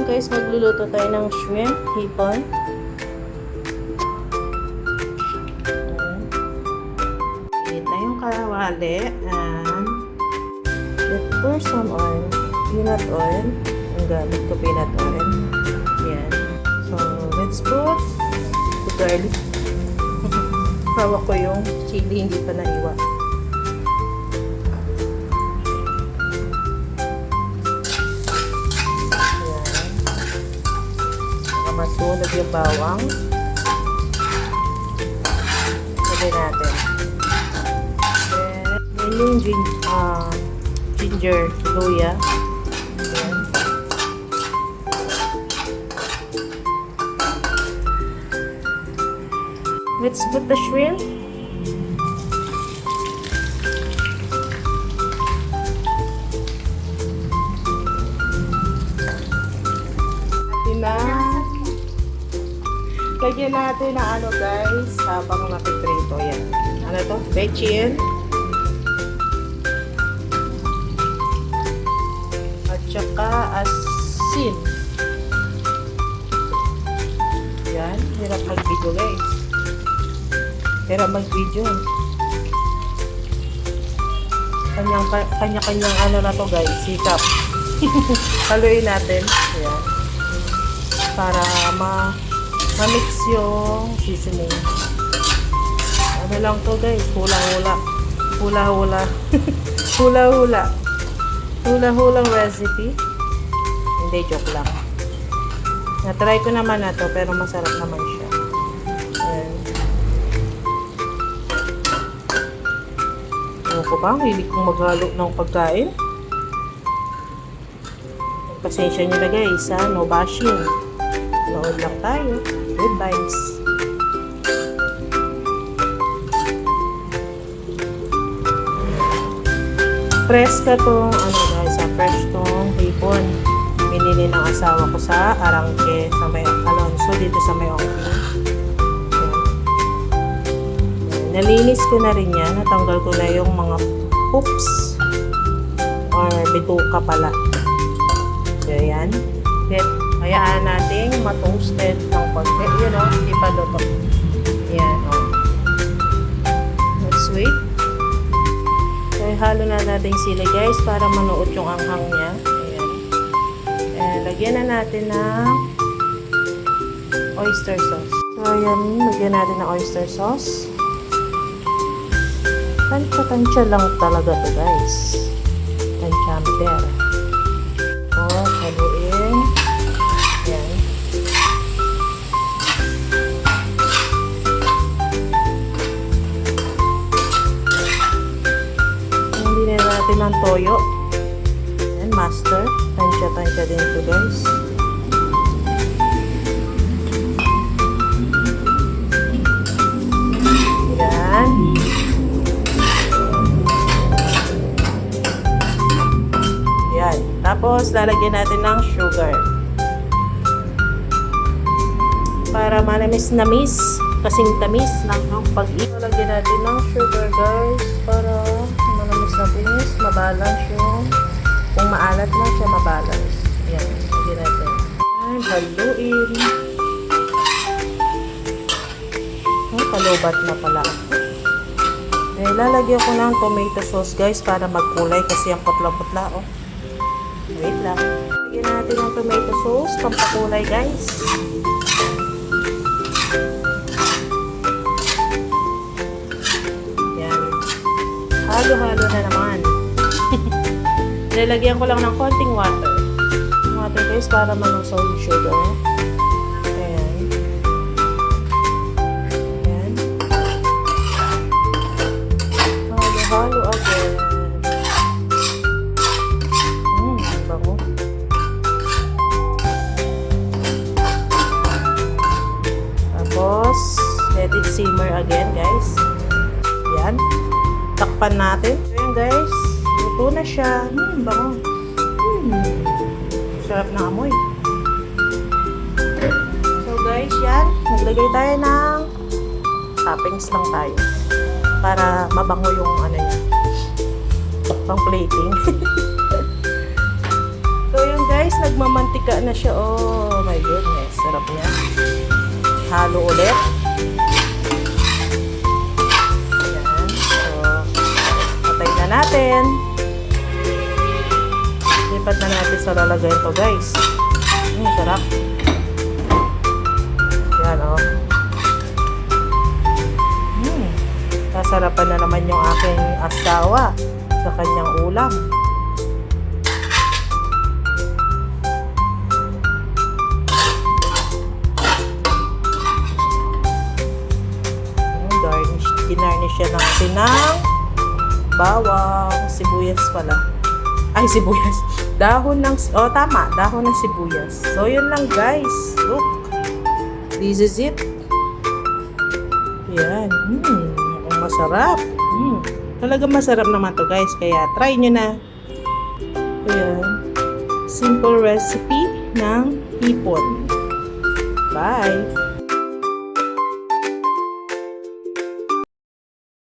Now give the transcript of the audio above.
guys, magluluto tayo ng shrimp, hipon. Hit na yung kawali and let's pour some oil, peanut oil. Ang gamit ko peanut oil. Yan. So, let's put the garlic. Hawak ko yung chili, hindi pa naiwa. Masunog yung bawang. Lagay natin. Then yung ginger, luya. Then, let's put the shrimp. Lagyan natin na ano guys, habang napiprito yan. Ano to? Bechin. At saka asin. Yan. Hirap mag-video guys. Hirap mag-video. Kanya-kanyang ano na to guys. Sikap. Haluin natin. Yan. Para ma-mix yung seasoning. Ano lang to guys, hula-hula. Hula-hula. Hula-hula. Hula-hulang recipe. Hindi, joke lang. Na-try ko naman na to, pero masarap naman siya. Ayan. Ano ko ba? Hilig kong maghalo ng pagkain. Pasensya nyo na guys, ha? No bashing. Nood lang tayo. Good vibes. Fresh ka tong, ano guys, fresh tong hipon. Binili ng asawa ko sa Arangke, sa may Alonso, dito sa may Ongping. Nalinis ko na rin yan. Natanggal ko na yung mga poops or bituka pala. So, yan. Hayaan natin ma-toasted ng konti. Yun o, hindi pa luto. Yan o. Let's wait. So, halo na natin sila guys para manuot yung anghang niya. Ayan. And, lagyan na natin ng oyster sauce. So, ayan. Lagyan natin ng oyster sauce. Tansya-tansya lang talaga to guys. Tansya-amper. So, haluin. Yan. Hindi na natin ng toyo. Yan, master. Tansya-tansya din ito guys. Yan. Yan. Tapos, lalagyan natin ng sugar. Para manamis-namis, kasing tamis ng pag-ibig. Lagyan natin ng sugar guys para manamis-namis, mabalance yung kung maalat na siya, mabalance. Yan, lagyan natin. Ayan, haluin. Ay, palubat na pala ako. Eh, lalagyan ko ng tomato sauce guys para magkulay kasi ang putla-putla oh. Wait lang. Lagyan natin ng tomato sauce, pampakulay guys. Halo-halo na naman. Nilalagyan ko lang ng konting water. Water guys para manusaw yung sugar. Ayan. Ayan. Halo-halo again. Bango. Tapos, let it simmer again guys. Yan. Takpan natin. Ayan guys, luto na siya. Bango. Sarap na amoy. So guys, yan. Naglagay tayo ng toppings lang tayo. Para mabango yung ano niya. Pang plating. So yun guys. guys, nagmamantika na siya. Oh my goodness, sarap niya. Halo ulit. Ayan. So, patay na natin. Lipat na natin sa lalagyan to, guys. Sarap. Yan, oh. Sasarapan na naman yung aking asawa sa kanyang ulam. Ginarnish siya natin ng bawang, sibuyas pala. Ay, sibuyas. Dahon ng, tama, dahon ng sibuyas. So, yun lang guys. Look. This is it. Yan. Masarap. Talaga masarap naman to guys. Kaya, try nyo na. Ayan. Simple recipe ng hipon. Bye.